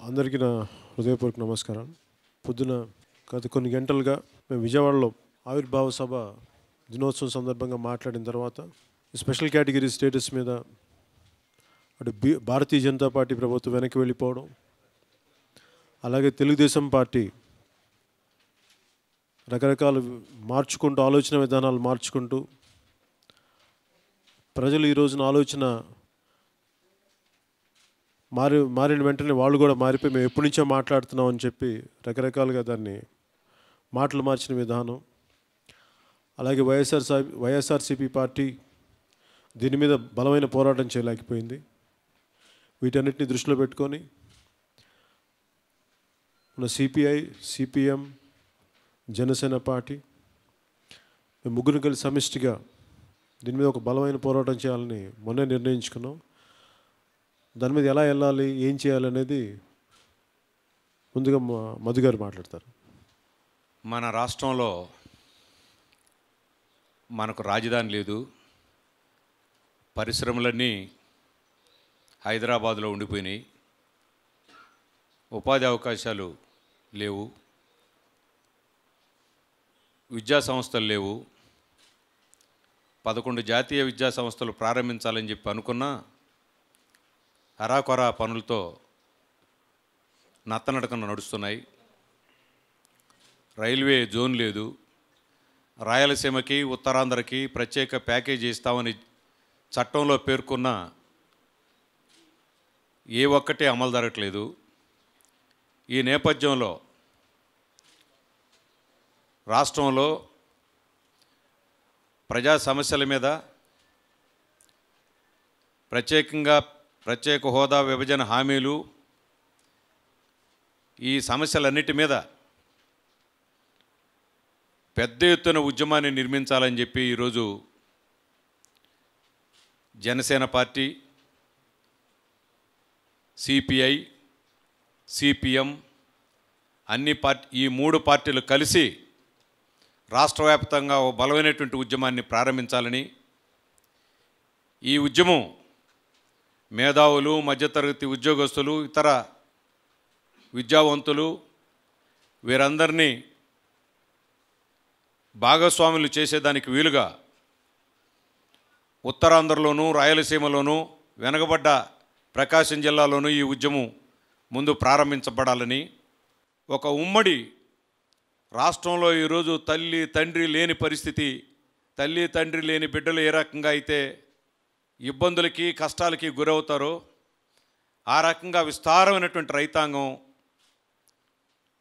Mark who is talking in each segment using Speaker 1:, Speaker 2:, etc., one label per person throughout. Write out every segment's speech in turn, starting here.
Speaker 1: అందరికీ నా హృదయపూర్వక నమస్కారం. పొద్దున గత కొన్ని గంటలుగా మేము విజయవాడలో ఆవిర్భావ సభ దినోత్సవం సందర్భంగా మాట్లాడిన తర్వాత స్పెషల్ కేటగిరీ స్టేటస్ మీద అటు భారతీయ జనతా పార్టీ ప్రభుత్వం వెనక్కి వెళ్ళిపోవడం, అలాగే తెలుగుదేశం పార్టీ రకరకాల మార్చుకుంటూ ఆలోచన విధానాలు మార్చుకుంటూ ప్రజలు ఈ రోజున ఆలోచన మారిన వెంటనే వాళ్ళు కూడా మారిపోయి మేము ఎప్పటి నుంచో మాట్లాడుతున్నాం అని చెప్పి రకరకాలుగా దాన్ని మాటలు మార్చిన విధానం, అలాగే వైఎస్ఆర్సీపీ పార్టీ దీని మీద బలమైన పోరాటం చేయలేకపోయింది. వీటన్నిటిని దృష్టిలో పెట్టుకొని మన సిపిఐ, సిపిఎం, జనసేన పార్టీ మేము ముగ్గురు కలిసి సమిష్టిగా దీని మీద ఒక బలమైన పోరాటం చేయాలని మొన్నే నిర్ణయించుకున్నాం. దాని మీద ఎలా వెళ్ళాలి, ఏం చేయాలనేది ముందుగా మధు గారు మాట్లాడతారు.
Speaker 2: మన రాష్ట్రంలో మనకు రాజధాని లేదు. పరిశ్రమలన్నీ హైదరాబాదులో ఉండిపోయినాయి. ఉపాధి అవకాశాలు లేవు. విద్యా సంస్థలు లేవు. 11 జాతీయ విద్యా సంస్థలు ప్రారంభించాలని చెప్పి అనుకున్నా అరాకొర పనులతో నత్తనడకన నడుస్తున్నాయి. రైల్వే జోన్ లేదు. రాయలసీమకి, ఉత్తరాంధ్రకి ప్రత్యేక ప్యాకేజీ ఇస్తామని చట్టంలో పేర్కొన్న ఏ ఒక్కటి అమలు జరగట్లేదు. ఈ నేపథ్యంలో రాష్ట్రంలో ప్రజా సమస్యల మీద ప్రత్యేక హోదా, విభజన హామీలు, ఈ సమస్యలన్నిటి మీద పెద్ద ఎత్తున ఉద్యమాన్ని నిర్మించాలని చెప్పి ఈరోజు జనసేన పార్టీ, సిపిఐ, సిపిఎం ఈ 3 పార్టీలు కలిసి రాష్ట్ర వ్యాప్తంగా ఓ బలమైనటువంటి ఉద్యమాన్ని ప్రారంభించాలని, ఈ ఉద్యమం మేధావులు, మధ్యతరగతి ఉద్యోగస్తులు, ఇతర విద్యావంతులు వీరందరినీ భాగస్వాములు చేసేదానికి వీలుగా ఉత్తరాంధ్రలోనూ, రాయలసీమలోనూ, వెనకబడ్డ ప్రకాశం జిల్లాలోనూ ఈ ఉద్యమం ముందు ప్రారంభించబడాలని, ఒక ఉమ్మడి రాష్ట్రంలో ఈరోజు తల్లి తండ్రి లేని పరిస్థితి, తల్లి తండ్రి లేని బిడ్డలు ఏ రకంగా అయితే ఇబ్బందులకి కష్టాలకి గురవుతారో ఆ రకంగా విస్తారమైనటువంటి రైతాంగం,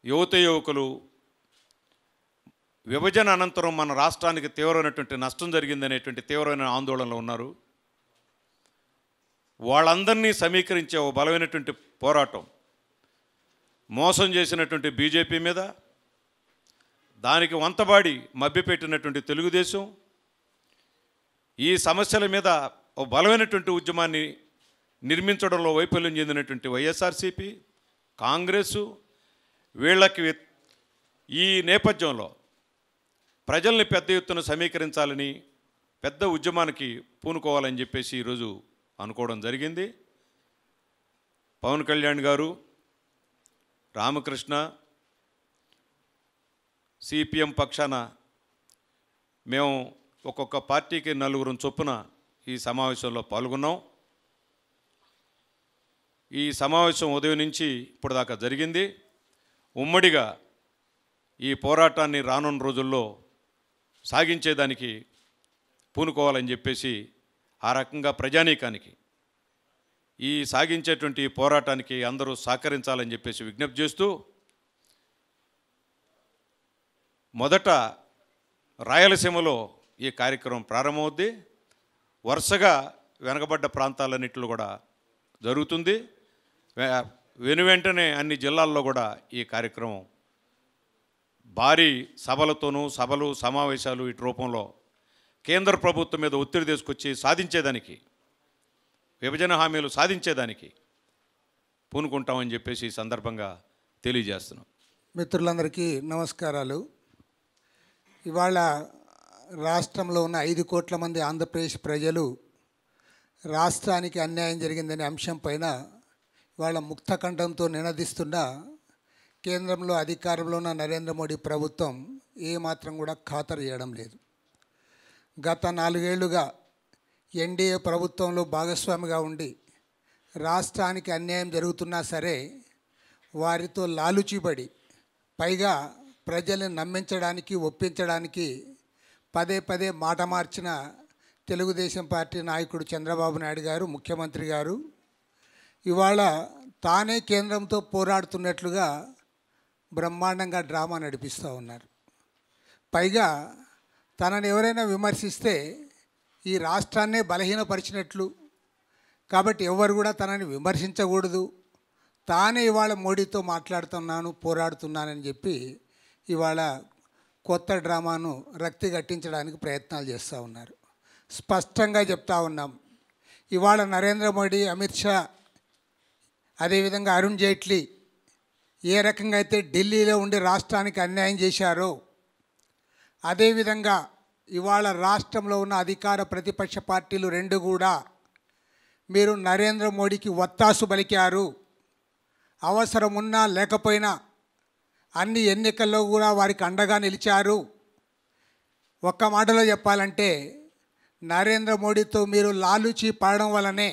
Speaker 2: యువకులు విభజన అనంతరం మన రాష్ట్రానికి తీవ్రమైనటువంటి నష్టం జరిగిందనేటువంటి తీవ్రమైన ఆందోళనలో ఉన్నారు. వాళ్ళందరినీ సమీకరించే ఓ బలమైనటువంటి పోరాటం మోసం చేసినటువంటి బీజేపీ మీద, దానికి వంతబాడి మభ్యపెట్టినటువంటి తెలుగుదేశం, ఈ సమస్యల మీద ఓ బలమైనటువంటి ఉద్యమాన్ని నిర్మించడంలో వైఫల్యం చెందినటువంటి వైఎస్ఆర్సీపీ, కాంగ్రెసు, వీళ్ళకి ఈ నేపథ్యంలో ప్రజల్ని పెద్ద ఎత్తున సమీకరించాలని, పెద్ద ఉద్యమానికి పూనుకోవాలని చెప్పేసి ఈరోజు అనుకోవడం జరిగింది. పవన్ కళ్యాణ్ గారు, రామకృష్ణ, సిపిఎం పక్షాన మేము ఒక్కొక్క పార్టీకి 4 చొప్పున ఈ సమావేశంలో పాల్గొన్నాం. ఈ సమావేశం ఉదయం నుంచి ఇప్పుడు దాకా జరిగింది. ఉమ్మడిగా ఈ పోరాటాన్ని రానున్న రోజుల్లో సాగించేదానికి పూనుకోవాలని చెప్పేసి ఆ రకంగా ప్రజానీకానికి ఈ సాగించేటువంటి పోరాటానికి అందరూ సహకరించాలని చెప్పేసి విజ్ఞప్తి చేస్తూ, మొదట రాయలసీమలో ఈ కార్యక్రమం ప్రారంభమవుద్ది. వరుసగా వెనకబడ్డ ప్రాంతాలన్నింటిలో కూడా జరుగుతుంది. వెనువెంటనే అన్ని జిల్లాల్లో కూడా ఈ కార్యక్రమం భారీ సభలు, సమావేశాలు ఇటు రూపంలో కేంద్ర ప్రభుత్వం మీద ఒత్తిడి తీసుకొచ్చి సాధించేదానికి, విభజన హామీలు సాధించేదానికి పూనుకుంటామని చెప్పేసి ఈ సందర్భంగా తెలియజేస్తున్నాం.
Speaker 3: మిత్రులందరికీ నమస్కారాలు. ఇవాళ రాష్ట్రంలో ఉన్న 5 కోట్ల మంది ఆంధ్రప్రదేశ్ ప్రజలు రాష్ట్రానికి అన్యాయం జరిగిందనే అంశం పైన వాళ్ళ ముక్తకంఠంతో నినదిస్తున్న కేంద్రంలో అధికారంలో ఉన్న నరేంద్ర మోడీ ప్రభుత్వం ఏమాత్రం కూడా ఖాతరు చేయడం లేదు. గత 4 ఏళ్లుగా ఎన్డీఏ ప్రభుత్వంలో భాగస్వామిగా ఉండి రాష్ట్రానికి అన్యాయం జరుగుతున్నా సరే వారితో లాలుచిపడి పైగా ప్రజల్ని నమ్మించడానికి ఒప్పించడానికి పదే పదే మాట మార్చిన తెలుగుదేశం పార్టీ నాయకుడు చంద్రబాబు నాయుడు గారు, ముఖ్యమంత్రి గారు ఇవాళ తానే కేంద్రంతో పోరాడుతున్నట్లుగా బ్రహ్మాండంగా డ్రామా నడిపిస్తూ ఉన్నారు. పైగా తనని ఎవరైనా విమర్శిస్తే ఈ రాష్ట్రాన్నే బలహీనపరిచినట్లు, కాబట్టి ఎవరు కూడా తనని విమర్శించకూడదు, తానే ఇవాళ మోడీతో మాట్లాడుతున్నాను, పోరాడుతున్నానని చెప్పి ఇవాళ కొత్త డ్రామాను రక్తి గట్టించడానికి ప్రయత్నాలు చేస్తూ ఉన్నారు. స్పష్టంగా చెప్తా ఉన్నాం, ఇవాళ నరేంద్ర మోడీ, అమిత్ షా, అదేవిధంగా అరుణ్ జైట్లీ ఏ రకంగా అయితే ఢిల్లీలో ఉండి రాష్ట్రానికి అన్యాయం చేశారో అదేవిధంగా ఇవాళ రాష్ట్రంలో ఉన్న అధికార ప్రతిపక్ష పార్టీలు రెండు కూడా మీరు నరేంద్ర మోడీకి వత్తాసు పలికారు. అవసరం ఉన్నా లేకపోయినా అన్ని ఎన్నికల్లో కూడా వారికి అండగా నిలిచారు. ఒక్క మాటలో చెప్పాలంటే నరేంద్ర మోడీతో మీరు లాలూచి పడడం వల్లనే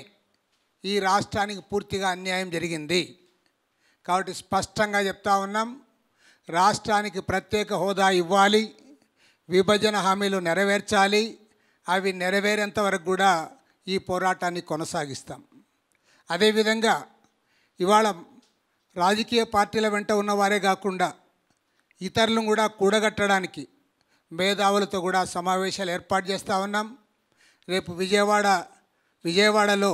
Speaker 3: ఈ రాష్ట్రానికి పూర్తిగా అన్యాయం జరిగింది. కాబట్టి స్పష్టంగా చెప్తా ఉన్నాం, రాష్ట్రానికి ప్రత్యేక హోదా ఇవ్వాలి, విభజన హామీలు నెరవేర్చాలి. అవి నెరవేరేంత వరకు కూడా ఈ పోరాటాన్ని కొనసాగిస్తాం. అదేవిధంగా ఇవాళ రాజకీయ పార్టీల వెంట ఉన్నవారే కాకుండా ఇతరులను కూడా కూడగట్టడానికి మేధావులతో కూడా సమావేశాలు ఏర్పాటు చేస్తూ ఉన్నాం. రేపు విజయవాడలో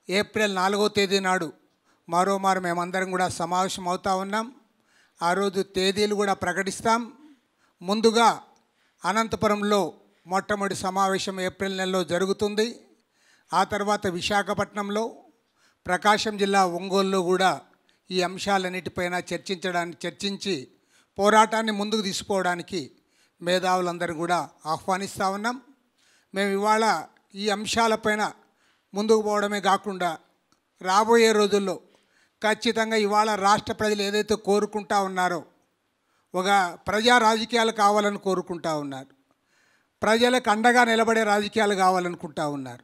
Speaker 3: ఏప్రిల్ 4వ తేదీ నాడు మరోమారు మేమందరం కూడా సమావేశం అవుతూ ఉన్నాం. ఆ రోజు తేదీలు కూడా ప్రకటిస్తాం. ముందుగా అనంతపురంలో మొట్టమొదటి సమావేశం ఏప్రిల్ నెలలో జరుగుతుంది. ఆ తర్వాత విశాఖపట్నంలో, ప్రకాశం జిల్లా ఒంగోలులో కూడా ఈ అంశాలన్నిటిపైన చర్చించి పోరాటాన్ని ముందుకు తీసుకోవడానికి మేధావులందరూ కూడా ఆహ్వానిస్తూ ఉన్నాం. మేము ఇవాళ ఈ అంశాలపైన ముందుకు పోవడమే కాకుండా రాబోయే రోజుల్లో ఖచ్చితంగా ఇవాళ రాష్ట్ర ప్రజలు ఏదైతే కోరుకుంటా ఉన్నారో, ఒక ప్రజా రాజకీయాలు కావాలని కోరుకుంటా ఉన్నారు, ప్రజలకు అండగా నిలబడే రాజకీయాలు కావాలనుకుంటా ఉన్నారు.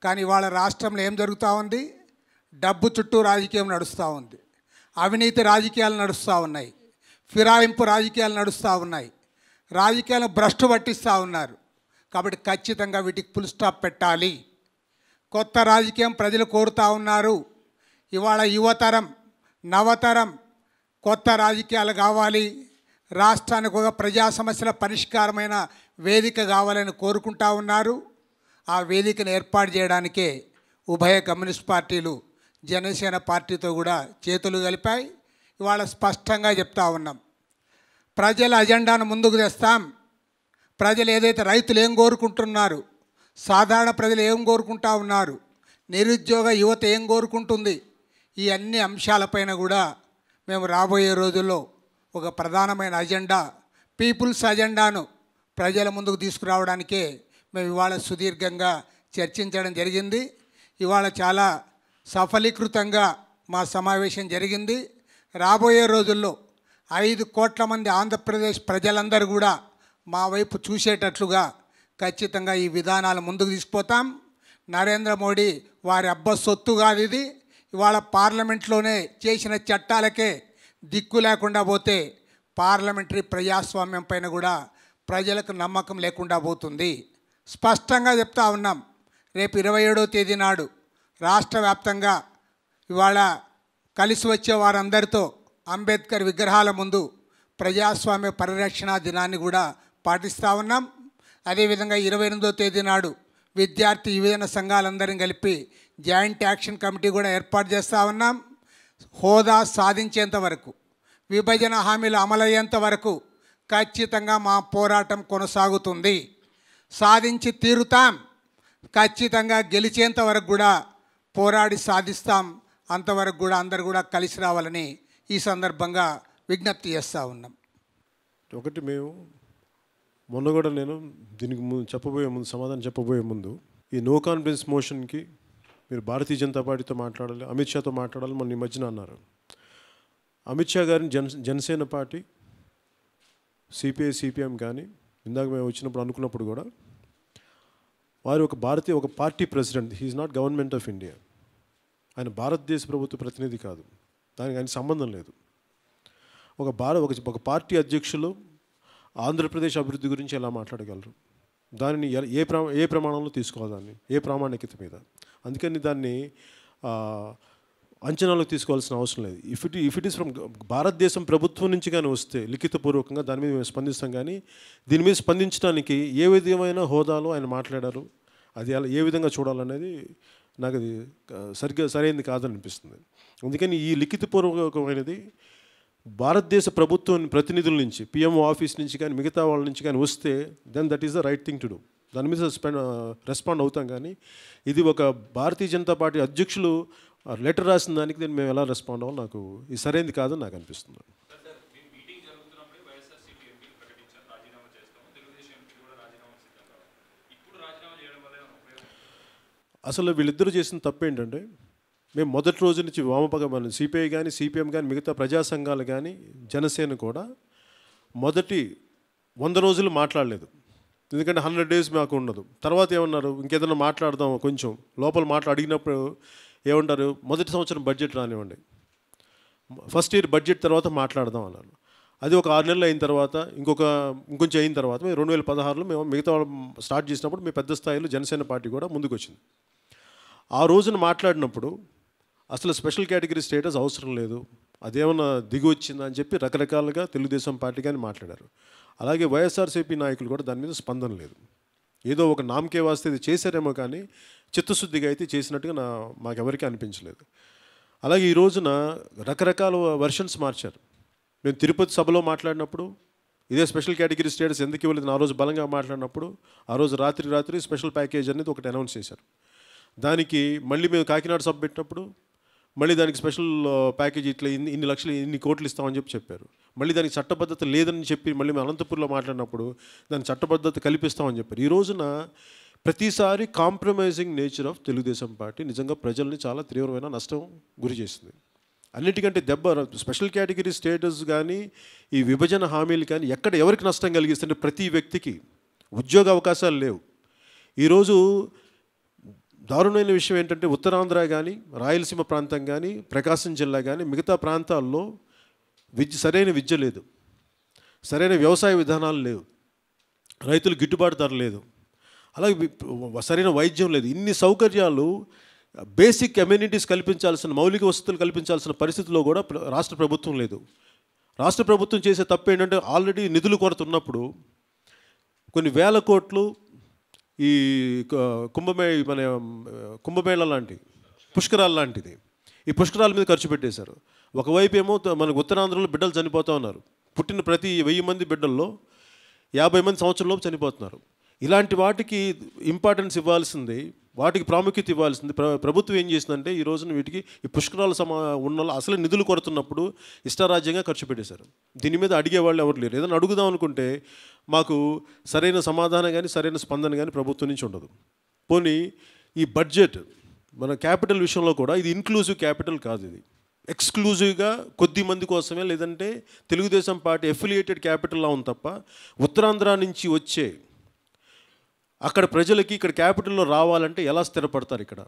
Speaker 3: కానీ ఇవాళ రాష్ట్రంలో ఏం జరుగుతూ ఉంది? డబ్బు చుట్టూ రాజకీయం నడుస్తూ ఉంది, అవినీతి రాజకీయాలు నడుస్తూ ఉన్నాయి, ఫిరాయింపు రాజకీయాలు నడుస్తూ ఉన్నాయి, రాజకీయాలను భ్రష్టు పట్టిస్తూ ఉన్నారు. కాబట్టి ఖచ్చితంగా వీటికి ఫుల్ స్టాప్ పెట్టాలి. కొత్త రాజకీయం ప్రజలు కోరుతూ ఉన్నారు. ఇవాళ యువతరం, నవతరం కొత్త రాజకీయాలు కావాలి, రాష్ట్రానికి ఒక ప్రజా సమస్యల పరిష్కారమైన వేదిక కావాలని కోరుకుంటా ఉన్నారు. ఆ వేదికను ఏర్పాటు చేయడానికే ఉభయ కమ్యూనిస్ట్ పార్టీలు జనసేన పార్టీతో కూడా చేతులు కలిపాయి. ఇవాళ స్పష్టంగా చెప్తా ఉన్నాం, ప్రజల అజెండాను ముందుకు తెస్తాం. ప్రజలు ఏదైతే రైతులు ఏం కోరుకుంటున్నారు, సాధారణ ప్రజలు ఏం కోరుకుంటా ఉన్నారు, నిరుద్యోగ యువత ఏం కోరుకుంటుంది, ఈ అన్ని అంశాలపైన కూడా మేము రాబోయే రోజుల్లో ఒక ప్రధానమైన అజెండా, పీపుల్స్ అజెండాను ప్రజల ముందుకు తీసుకురావడానికే మేము ఇవాళ సుదీర్ఘంగా చర్చించడం జరిగింది. ఇవాళ చాలా సఫలీకృతంగా మా సమావేశం జరిగింది. రాబోయే రోజుల్లో 5 కోట్ల మంది ఆంధ్రప్రదేశ్ ప్రజలందరూ కూడా మా వైపు చూసేటట్లుగా ఖచ్చితంగా ఈ విధానాలు ముందుకు తీసుకుపోతాం. నరేంద్ర మోడీ వారి అబ్బ సొత్తు కాదు ఇది. ఇవాళ పార్లమెంట్లోనే చేసిన చట్టాలకే దిక్కు లేకుండా పోతే పార్లమెంటరీ ప్రజాస్వామ్యం పైన కూడా ప్రజలకు నమ్మకం లేకుండా పోతుంది. స్పష్టంగా చెప్తా ఉన్నాం, రేపు 27వ తేదీ నాడు రాష్ట్ర వ్యాప్తంగా ఇవాళ కలిసి వచ్చే వారందరితో అంబేద్కర్ విగ్రహాల ముందు ప్రజాస్వామ్య పరిరక్షణ దినాన్ని కూడా పాటిస్తూ ఉన్నాం. అదేవిధంగా 28వ తేదీ నాడు విద్యార్థి యువజన సంఘాలందరినీ కలిపి జాయింట్ యాక్షన్ కమిటీ కూడా ఏర్పాటు చేస్తూ ఉన్నాం. హోదా సాధించేంత వరకు, విభజన హామీలు అమలయ్యేంత వరకు ఖచ్చితంగా మా పోరాటం కొనసాగుతుంది. సాధించి తీరుతాం. ఖచ్చితంగా గెలిచేంత వరకు కూడా పోరాడి సాధిస్తాం. అంతవరకు కూడా అందరు కూడా కలిసి రావాలని ఈ సందర్భంగా విజ్ఞప్తి చేస్తూ ఉన్నాం.
Speaker 1: ఒకటి, మేము మొన్న కూడా నేను దీనికి సమాధానం చెప్పబోయే ముందు ఈ నో కాన్ఫిడెన్స్ మోషన్కి మీరు భారతీయ జనతా పార్టీతో మాట్లాడాలి, అమిత్ షాతో మాట్లాడాలి మొన్న ఈ మధ్యన అన్నారు. అమిత్ షా గారిని జనసేన పార్టీ, సిపిఐ సిపిఎం కానీ ఇందాక మేము వచ్చినప్పుడు అనుకున్నప్పుడు కూడా వారు ఒక party president, he is not government of India. ఆయన భారతదేశ ప్రభుత్వ ప్రతినిధి కాదు, దానికి ఆయన సంబంధం లేదు. ఒక పార్టీ అధ్యక్షులు ఆంధ్రప్రదేశ్ అభివృద్ధి గురించి ఎలా మాట్లాడగలరు? దానిని ఏ ప్రమాణంలో తీసుకోవాలి, దాన్ని ఏ ప్రామాణికత మీద? అందుకని దాన్ని అంచనాలోకి తీసుకోవాల్సిన అవసరం లేదు. ఇఫ్ ఇట్ ఈస్ ఫ్రమ్ భారతదేశం ప్రభుత్వం నుంచి కానీ వస్తే లిఖితపూర్వకంగా దాని మీద మేము స్పందిస్తాం. కానీ దీని మీద స్పందించడానికి ఏ విధమైన హోదాలో ఆయన మాట్లాడారు, అది అలా ఏ విధంగా చూడాలనేది నాకు అది సరైనది కాదనిపిస్తుంది. అందుకని ఈ లిఖితపూర్వకమైనది భారతదేశ ప్రభుత్వం ప్రతినిధుల నుంచి, పిఎంఓ ఆఫీస్ నుంచి కానీ మిగతా వాళ్ళ నుంచి కానీ వస్తే then that is the right thing to do. దాని మీద రెస్పాండ్ అవుతాం. కానీ ఇది ఒక భారతీయ జనతా పార్టీ అధ్యక్షులు లెటర్ రాసిన దానికి నేను మేము ఎలా రెస్పాండ్ అవ్వాలి, నాకు ఇది సరైనది కాదని నాకు అనిపిస్తుంది. అసలు వీళ్ళిద్దరూ చేసిన తప్పు ఏంటంటే, మేము మొదటి రోజు నుంచి మన సిపిఐ కానీ సిపిఎం కానీ మిగతా ప్రజా సంఘాలు కానీ జనసేన కూడా మొదటి 100 రోజులు మాట్లాడలేదు. ఎందుకంటే 100 days మాకు ఉండదు. తర్వాత ఏమన్నారు, ఇంకేదైనా మాట్లాడదాం కొంచెం లోపల అడిగినప్పుడు ఏమంటారు, మొదటి సంవత్సరం బడ్జెట్ రానివ్వండి, ఫస్ట్ ఇయర్ బడ్జెట్ తర్వాత మాట్లాడదాం అన్నారు. అది ఒక 6 నెలలు అయిన తర్వాత ఇంకొంచెం అయిన తర్వాత 2016లో మేము మిగతా స్టార్ట్ చేసినప్పుడు మేము పెద్ద స్థాయిలో జనసేన పార్టీ కూడా ముందుకు వచ్చింది. ఆ రోజున మాట్లాడినప్పుడు అసలు స్పెషల్ కేటగిరీ స్టేటస్ అవసరం లేదు, అదేమన్నా దిగి వచ్చిందా అని చెప్పి రకరకాలుగా తెలుగుదేశం పార్టీ కానీ మాట్లాడారు. అలాగే వైఎస్ఆర్సీపీ నాయకులు కూడా దాని మీద స్పందన లేదు. ఏదో ఒక నామకే వాస్తే ఇది చేశారేమో కానీ చిత్తశుద్ధిగా అయితే చేసినట్టుగా మాకెవరికీ అనిపించలేదు. అలాగే ఈ రోజున రకరకాల వెర్షన్స్ మార్చారు. మేము తిరుపతి సభలో మాట్లాడినప్పుడు ఇదే స్పెషల్ కేటగిరీ స్టేటస్ ఎందుకు ఇవ్వలేదు ఆ రోజు బలంగా మాట్లాడినప్పుడు, ఆ రోజు రాత్రి స్పెషల్ ప్యాకేజ్ అనేది ఒకటి అనౌన్స్ చేశారు. దానికి మళ్ళీ మేము కాకినాడ సభ పెట్టినప్పుడు మళ్ళీ దానికి స్పెషల్ ప్యాకేజ్ ఇట్లా ఇన్ని లక్షలు ఇన్ని కోట్లు ఇస్తామని చెప్పారు. మళ్ళీ దానికి చట్టబద్ధత లేదని చెప్పి మళ్ళీ మేము అనంతపూర్లో మాట్లాడినప్పుడు దానికి చట్టబద్ధత కల్పిస్తామని చెప్పారు. ఈ రోజున ప్రతిసారి compromising nature of Telugu Desam party నిజంగా ప్రజల్ని చాలా తీవ్రమైన నష్టం గురి చేసింది. అన్నిటికంటే స్పెషల్ కేటగిరీ స్టేటస్ కానీ ఈ విభజన హామీలు కానీ ఎవరికి నష్టం కలిగిస్తుంటే ప్రతి వ్యక్తికి ఉద్యోగ అవకాశాలు లేవు. ఈరోజు దారుణమైన విషయం ఏంటంటే ఉత్తరాంధ్ర కానీ రాయలసీమ ప్రాంతం కానీ ప్రకాశం జిల్లా కానీ మిగతా ప్రాంతాల్లో సరైన విద్య లేదు, సరైన వ్యవసాయ విధానాలు లేవు, రైతులు గిట్టుబాటు ధర లేదు, అలాగే సరైన వైద్యం లేదు. ఇన్ని సౌకర్యాలు బేసిక్ అమ్యూనిటీస్ కల్పించాల్సిన మౌలిక వసతులు కల్పించాల్సిన పరిస్థితిలో కూడా రాష్ట్ర ప్రభుత్వం లేదు. రాష్ట్ర ప్రభుత్వం చేసే తప్పు ఏంటంటే ఆల్రెడీ నిధులు కొరత ఉన్నప్పుడు కొన్ని వేల కోట్లు ఈ కుంభమేళ లాంటి పుష్కరాలు లాంటిది ఈ పుష్కరాల మీద ఖర్చు పెట్టేశారు. ఒకవైపు ఏమో మనకు ఉత్తరాంధ్రలో బిడ్డలు చనిపోతూ ఉన్నారు. పుట్టిన ప్రతి 1000 మంది బిడ్డల్లో 50 మంది సంవత్సరంలోపు చనిపోతున్నారు. ఇలాంటి వాటికి ఇంపార్టెన్స్ ఇవ్వాల్సింది, వాటికి ప్రాముఖ్యత ఇవ్వాల్సింది ప్రభుత్వం ఏం చేసిందంటే ఈ రోజున వీటికి ఈ పుష్కరాల ఉన్న అసలు నిధులు కొడుతున్నప్పుడు ఇష్టారాజ్యంగా ఖర్చు పెట్టేశారు. దీని మీద అడిగే వాళ్ళు ఎవరు లేరు. ఏదైనా అడుగుదాం అనుకుంటే మాకు సరైన సమాధానం కానీ సరైన స్పందన కానీ ప్రభుత్వం నుంచి ఉండదు. పోనీ ఈ బడ్జెట్ మన క్యాపిటల్ విషయంలో కూడా ఇది ఇన్క్లూజివ్ క్యాపిటల్ కాదు, ఇది ఎక్స్క్లూజివ్గా కొద్ది మంది కోసమే, లేదంటే తెలుగుదేశం పార్టీ ఎఫిలియేటెడ్ క్యాపిటల్లా ఉంది తప్ప ఉత్తరాంధ్ర నుంచి వచ్చే అక్కడ ప్రజలకి ఇక్కడ క్యాపిటల్లో రావాలంటే ఎలా స్థిరపడతారు, ఇక్కడ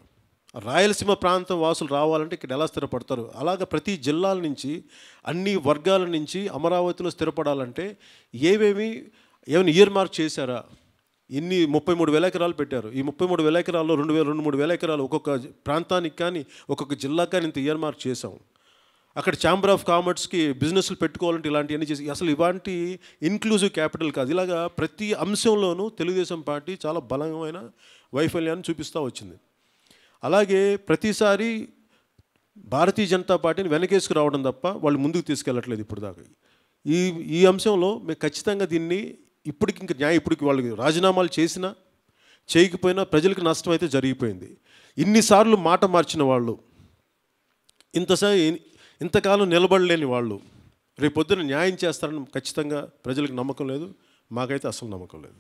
Speaker 1: రాయలసీమ ప్రాంతం వాసులు రావాలంటే ఇక్కడ ఎలా స్థిరపడతారు? అలాగ ప్రతి జిల్లాల నుంచి అన్ని వర్గాల నుంచి అమరావతిలో స్థిరపడాలంటే ఏమైనా ఇయర్ మార్క్ చేశారా? 33,000 ఎకరాలు పెట్టారు. ఈ 33,000 ఎకరాల్లో 2,000-3,000 ఎకరాలు ఒక్కొక్క ప్రాంతానికి కానీ ఒక్కొక్క జిల్లాకి కానీ ఇంత ఇయర్ మార్క్ చేసాం. అక్కడ ఛాంబర్ ఆఫ్ కామర్స్కి బిజినెస్లు పెట్టుకోవాలంటే ఇలాంటివన్నీ చేసి అసలు ఇలాంటి ఇన్క్లూజివ్ క్యాపిటల్ కాదు. ఇలాగా ప్రతి అంశంలోనూ తెలుగుదేశం పార్టీ చాలా బలమైన వైఫల్యాన్ని చూపిస్తూ వచ్చింది. అలాగే ప్రతిసారి భారతీయ జనతా పార్టీని వెనకేసుకు రావడం తప్ప వాళ్ళు ముందుకు తీసుకెళ్ళట్లేదు ఇప్పుడు దాకా. ఈ అంశంలో మేము ఖచ్చితంగా దీన్ని ఇప్పటికి వాళ్ళు రాజీనామాలు చేసినా చేయకపోయినా ప్రజలకు నష్టం అయితే జరిగిపోయింది. ఇన్నిసార్లు మాట మార్చిన వాళ్ళు, ఇంతకాలం నిలబడలేని వాళ్ళు రేపొద్దున న్యాయం చేస్తారని ఖచ్చితంగా ప్రజలకు నమ్మకం లేదు, మాకైతే అసలు నమ్మకం లేదు.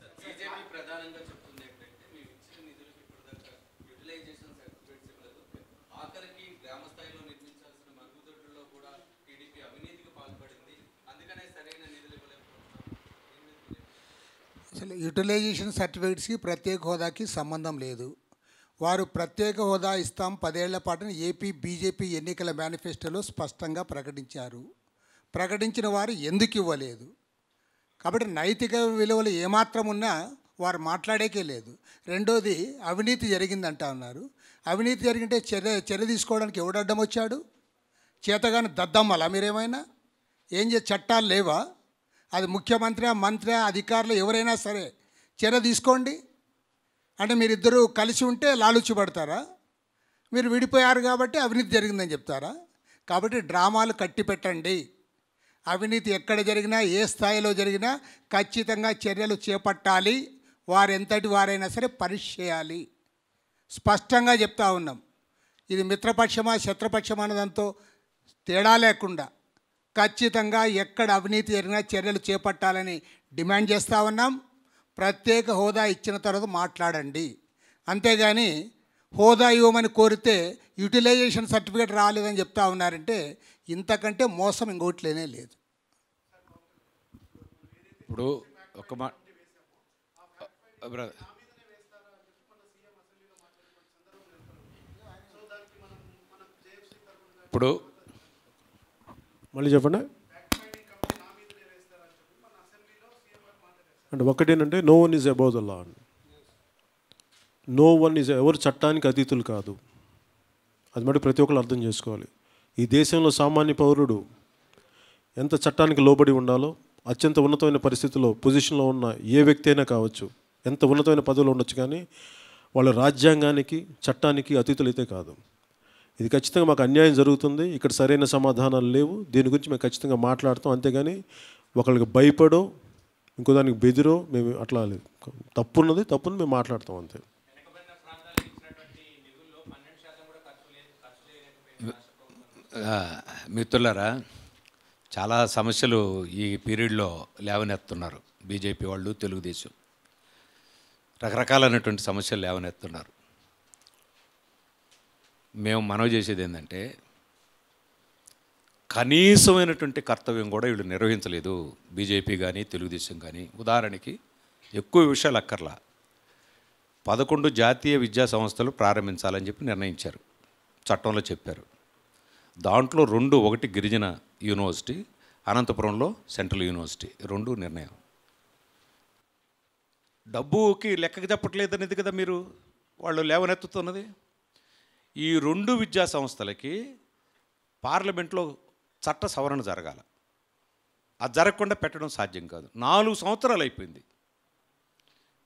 Speaker 3: అసలు యూటిలైజేషన్ సర్టిఫికేట్స్కి ప్రత్యేక హోదాకి సంబంధం లేదు. వారు ప్రత్యేక హోదా ఇస్తాం 10 ఏళ్ల పాటున ఏపీ బీజేపీ ఎన్నికల మేనిఫెస్టోలో స్పష్టంగా ప్రకటించారు. ప్రకటించిన వారు ఎందుకు ఇవ్వలేదు? కాబట్టి నైతిక విలువలు ఏమాత్రం ఉన్నా వారు మాట్లాడేకే లేదు. రెండోది, అవినీతి జరిగిందంటా ఉన్నారు. అవినీతి జరిగింటే చర్య తీసుకోవడానికి ఎవడు అడ్డం వచ్చాడు? చేతగాని దద్దమ్మలా మీరేమైనా? చట్టాలు లేవా? అది ముఖ్యమంత్రి, మంత్రి, అధికారులు ఎవరైనా సరే చర్య తీసుకోండి అంటే మీరిద్దరూ కలిసి ఉంటే లాలుచి పడతారా? మీరు విడిపోయారు కాబట్టి అవినీతి జరిగిందని చెప్తారా? కాబట్టి డ్రామాలు కట్టి పెట్టండి. అవినీతి ఎక్కడ జరిగినా, ఏ స్థాయిలో జరిగినా ఖచ్చితంగా చర్యలు చేపట్టాలి. వారెంతటి వారైనా సరే పరీక్ష చేయాలి. స్పష్టంగా చెప్తా ఉన్నాం. ఇది మిత్రపక్షమా శత్రుపక్షమా అన్నదంతో తేడా లేకుండా ఖచ్చితంగా ఎక్కడ అవినీతి జరిగినా చర్యలు చేపట్టాలని డిమాండ్ చేస్తూ ఉన్నాం. ప్రత్యేక హోదా ఇచ్చిన తర్వాత మాట్లాడండి. అంతేగాని హోదా ఇవ్వమని కోరితే యూటిలైజేషన్ సర్టిఫికేట్ రాలేదని చెప్తా ఉన్నారంటే ఇంతకంటే మోసం ఇంకోటి లేనే లేదు.
Speaker 2: ఇప్పుడు ఒక ఇప్పుడు
Speaker 1: మళ్ళీ చెప్పండి. అంటే ఒకటేనంటే no one is above the law. No one is, ఎవరు చట్టానికి అతీతులు కాదు. అది మటు ప్రతి ఒక్కరు అర్థం చేసుకోవాలి. ఈ దేశంలో సామాన్య పౌరుడు ఎంత చట్టానికి లోబడి ఉండాలో, అత్యంత ఉన్నతమైన పరిస్థితుల్లో పొజిషన్లో ఉన్న ఏ వ్యక్తి అయినా కావచ్చు, ఎంత ఉన్నతమైన పదవిలో ఉండొచ్చు, కానీ వాళ్ళ రాజ్యాంగానికి చట్టానికి అతీతులైతే కాదు. ఇది ఖచ్చితంగా మాకు అన్యాయం జరుగుతుంది, ఇక్కడ సరైన సమాధానాలు లేవు, దీని గురించి మేము ఖచ్చితంగా మాట్లాడతాం. అంతేగాని ఒకళ్ళకి భయపడో ఇంకో దానికి బెదిరో మేము అట్లా లేదు. తప్పున్నది తప్పుని మేము మాట్లాడతాం అంతే.
Speaker 2: మిత్రులారా, చాలా సమస్యలు ఈ పీరియడ్లో లేవనెత్తున్నారు బీజేపీ వాళ్ళు, తెలుగుదేశం రకరకాలైనటువంటి సమస్యలు లేవనెత్తున్నారు. మేము మనవి చేసేది ఏంటంటే, కనీసమైనటువంటి కర్తవ్యం కూడా వీళ్ళు నిర్వహించలేదు, బీజేపీ కానీ తెలుగుదేశం కానీ. ఉదాహరణకి ఎక్కువ విషయాలు అక్కర్లా, 11 జాతీయ విద్యా సంస్థలు ప్రారంభించాలని చెప్పి నిర్ణయించారు, చట్టంలో చెప్పారు. దాంట్లో 2, ఒకటి గిరిజన యూనివర్సిటీ, అనంతపురంలో సెంట్రల్ యూనివర్సిటీ, 2 నిర్ణయం. డబ్బుకి లెక్కకి చెప్పట్లేదనేది కదా మీరు వాళ్ళు లేవనెత్తుతున్నది. ఈ 2 విద్యా సంస్థలకి పార్లమెంట్లో చట్ట సవరణ జరగాల. అది జరగకుండా పెట్టడం సాధ్యం కాదు. 4 సంవత్సరాలు అయిపోయింది,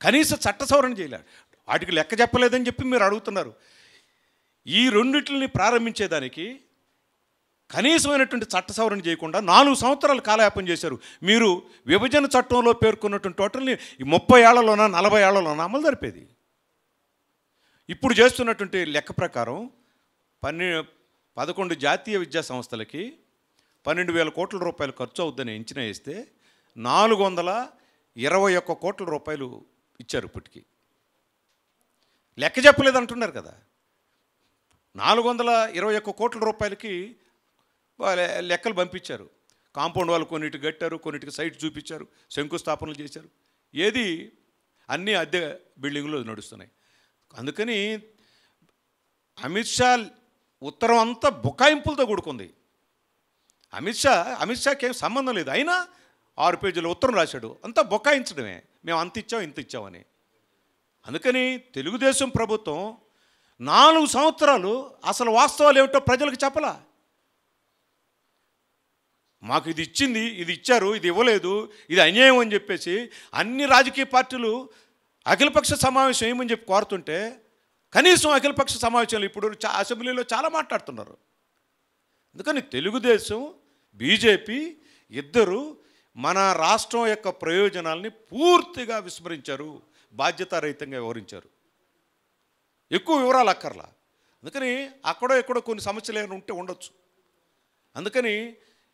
Speaker 2: కనీసం చట్ట సవరణ చేయలేదు. వాటికి లెక్క చెప్పలేదని చెప్పి మీరు అడుగుతున్నారు. ఈ రెండింటిని ప్రారంభించేదానికి కనీసమైనటువంటి చట్ట సవరణ చేయకుండా 4 సంవత్సరాలు కాలయాపన చేశారు. మీరు విభజన చట్టంలో పేర్కొన్నటువంటి టోటల్ని 30 ఏళ్లలోనా 40 ఏళ్లలోనా అమలు జరిపేది. ఇప్పుడు చేస్తున్నటువంటి లెక్క ప్రకారం 11 జాతీయ విద్యా సంస్థలకి 12,000 కోట్ల రూపాయలు ఖర్చు అవుద్దని అంచనా వేస్తే 421 కోట్ల రూపాయలు ఇచ్చారు. ఇప్పటికి లెక్క చెప్పలేదు అంటున్నారు కదా. 421 కోట్ల రూపాయలకి లెక్కలు పంపించారు. కాంపౌండ్ వాళ్ళు కొన్నిటికి కట్టారు, కొన్నిటికి సైట్ చూపించారు, శంకుస్థాపనలు చేశారు. ఏది అన్నీ అద్దె బిల్డింగ్లో నడుస్తున్నాయి. అందుకని అమిత్ షా ఉత్తరం అంతా బుకాయింపులతో కూడుకుంది. అమిత్ షాకి ఏం సంబంధం లేదు, అయినా 6 పేజీల ఉత్తరం రాశాడు. అంతా బుకాయించడమే, మేము అంత ఇచ్చాం ఇంత ఇచ్చామని. అందుకని తెలుగుదేశం ప్రభుత్వం 4 సంవత్సరాలు అసలు వాస్తవాలు ఏమిటో ప్రజలకు చెప్పలా. మాకు ఇది ఇచ్చింది, ఇది ఇచ్చారు, ఇది ఇవ్వలేదు, ఇది అన్యాయం అని చెప్పేసి అన్ని రాజకీయ పార్టీలు అఖిలపక్ష సమావేశం ఏమని చెప్పి కోరుతుంటే, కనీసం అఖిలపక్ష సమావేశాలు ఇప్పుడు అసెంబ్లీలో చాలా మాట్లాడుతున్నారు. అందుకని తెలుగుదేశం బీజేపీ ఇద్దరు మన రాష్ట్రం యొక్క ప్రయోజనాల్ని పూర్తిగా విస్మరించారు, బాధ్యతారహితంగా వ్యవహరించారు. ఎక్కువ వివరాలు అక్కర్లా. అందుకని అక్కడో ఎక్కడో కొన్ని సమస్యలు ఏమైనా ఉంటే ఉండొచ్చు. అందుకని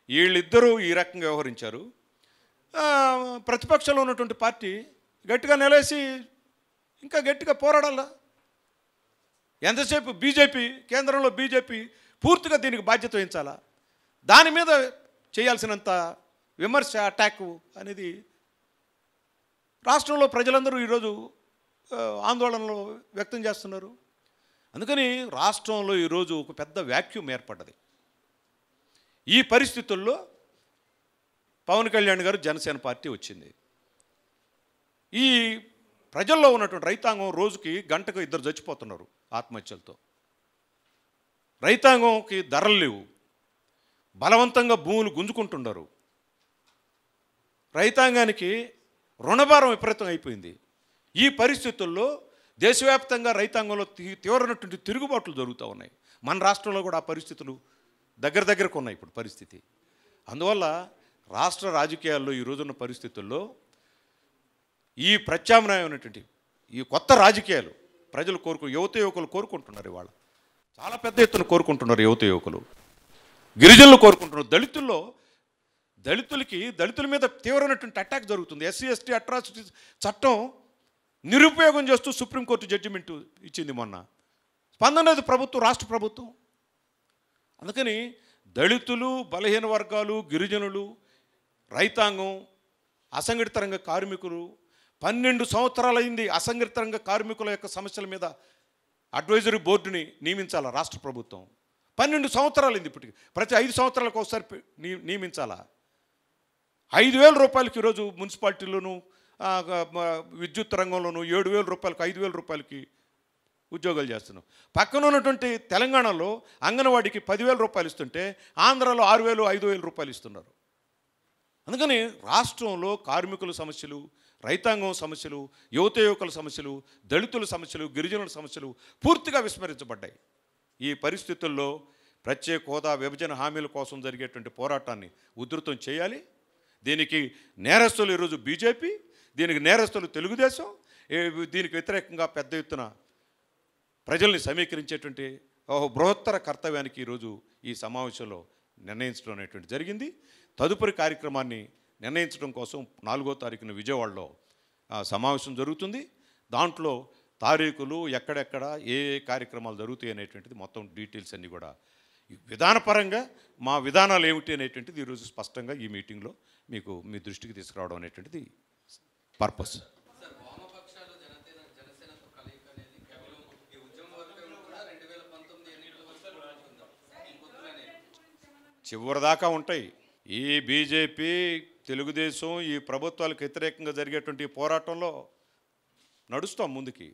Speaker 2: వీళ్ళిద్దరూ ఈ రకంగా వ్యవహరించారు. ప్రతిపక్షంలో ఉన్నటువంటి పార్టీ గట్టిగా నిలేసి ఇంకా గట్టిగా పోరాడాలా. ఎంతసేపు బీజేపీ, కేంద్రంలో బీజేపీ పూర్తిగా దీనికి బాధ్యత వహించాలా, దాని మీద చేయాల్సినంత విమర్శ, అటాకు అనేది రాష్ట్రంలో ప్రజలందరూ ఈరోజు ఆందోళనలు వ్యక్తం చేస్తున్నారు. అందుకని రాష్ట్రంలో ఈరోజు ఒక పెద్ద వ్యాక్యూమ్ ఏర్పడ్డది. ఈ పరిస్థితుల్లో పవన్ కళ్యాణ్ గారు జనసేన పార్టీ వచ్చింది. ఈ ప్రజల్లో ఉన్నటువంటి రైతాంగం రోజుకి గంటకు 2 చచ్చిపోతున్నారు ఆత్మహత్యలతో. రైతాంగంకి ధరలు లేవు, బలవంతంగా భూములు గుంజుకుంటున్నారు. రైతాంగానికి రుణభారం విపరీతం అయిపోయింది. ఈ పరిస్థితుల్లో దేశవ్యాప్తంగా రైతాంగంలో తీవ్రమైనటువంటి తిరుగుబాట్లు జరుగుతూ ఉన్నాయి. మన రాష్ట్రంలో కూడా ఆ పరిస్థితులు దగ్గరకు ఉన్నాయి ఇప్పుడు పరిస్థితి. అందువల్ల రాష్ట్ర రాజకీయాల్లో ఈ రోజున్న పరిస్థితుల్లో ఈ ప్రత్యామ్నాయమైనటువంటి ఈ కొత్త రాజకీయాలు ప్రజలు యువత యువకులు కోరుకుంటున్నారు. ఇవాళ చాలా పెద్ద ఎత్తున కోరుకుంటున్నారు యువత యువకులు, గిరిజనులు కోరుకుంటున్నారు. దళితుల మీద తీవ్రమైనటువంటి అటాక్ జరుగుతుంది. SC/ST అట్రాసిటీ చట్టం నిరుపయోగం చేస్తూ సుప్రీంకోర్టు జడ్జిమెంట్ ఇచ్చింది మొన్న. స్పందన లేదు ప్రభుత్వం, రాష్ట్ర ప్రభుత్వం. అందుకని దళితులు, బలహీన వర్గాలు, గిరిజనులు, రైతాంగం, అసంఘటిత రంగ కార్మికులు 12 సంవత్సరాలైంది అసంఘటిత రంగ కార్మికుల యొక్క సమస్యల మీద అడ్వైజరీ బోర్డుని నియమించాలా రాష్ట్ర ప్రభుత్వం. 12 సంవత్సరాలైంది. ఇప్పటికి ప్రతి 5 సంవత్సరాలకు ఒకసారి నియమించాలా. 5,000 రూపాయలకి ఈరోజు మున్సిపాలిటీలోను విద్యుత్ రంగంలోనూ 7,000 రూపాయలకు 5,000 రూపాయలకి ఉద్యోగాలు చేస్తున్నాం. పక్కన ఉన్నటువంటి తెలంగాణలో అంగన్వాడికి 10,000 రూపాయలు ఇస్తుంటే ఆంధ్రాలో 6,000, 5,000 రూపాయలు ఇస్తున్నారు. అందుకని రాష్ట్రంలో కార్మికుల సమస్యలు, రైతాంగం సమస్యలు, యువత యువకుల సమస్యలు, దళితుల సమస్యలు, గిరిజనుల సమస్యలు పూర్తిగా విస్మరించబడ్డాయి. ఈ పరిస్థితుల్లో ప్రత్యేక హోదా, విభజన హామీల కోసం జరిగేటువంటి పోరాటాన్ని ఉధృతం చేయాలి. దీనికి నేరస్తులు ఈరోజు బీజేపీ, దీనికి నేరస్తులు తెలుగుదేశం. దీనికి వ్యతిరేకంగా పెద్ద ఎత్తున ప్రజల్ని సమీకరించేటువంటి బృహత్తర కర్తవ్యానికి ఈరోజు ఈ సమావేశంలో నిర్ణయించడం అనేటువంటి జరిగింది. తదుపరి కార్యక్రమాన్ని నిర్ణయించడం కోసం 4వ తారీఖున విజయవాడలో సమావేశం జరుగుతుంది. దాంట్లో తారీఖులు, ఎక్కడెక్కడ ఏ కార్యక్రమాలు జరుగుతాయి అనేటువంటిది మొత్తం డీటెయిల్స్ అన్నీ కూడా విధానపరంగా మా విధానాలు ఏమిటి అనేటువంటిది ఈరోజు స్పష్టంగా ఈ మీటింగ్లో మీకు మీ దృష్టికి తీసుకురావడం అనేటువంటిది పర్పస్. చివరిదాకా ఉంటాయి. ఈ బీజేపీ, తెలుగుదేశం, ఈ ప్రభుత్వాలకు వ్యతిరేకంగా జరిగేటువంటి పోరాటంలో నడుస్తాం ముందుకి.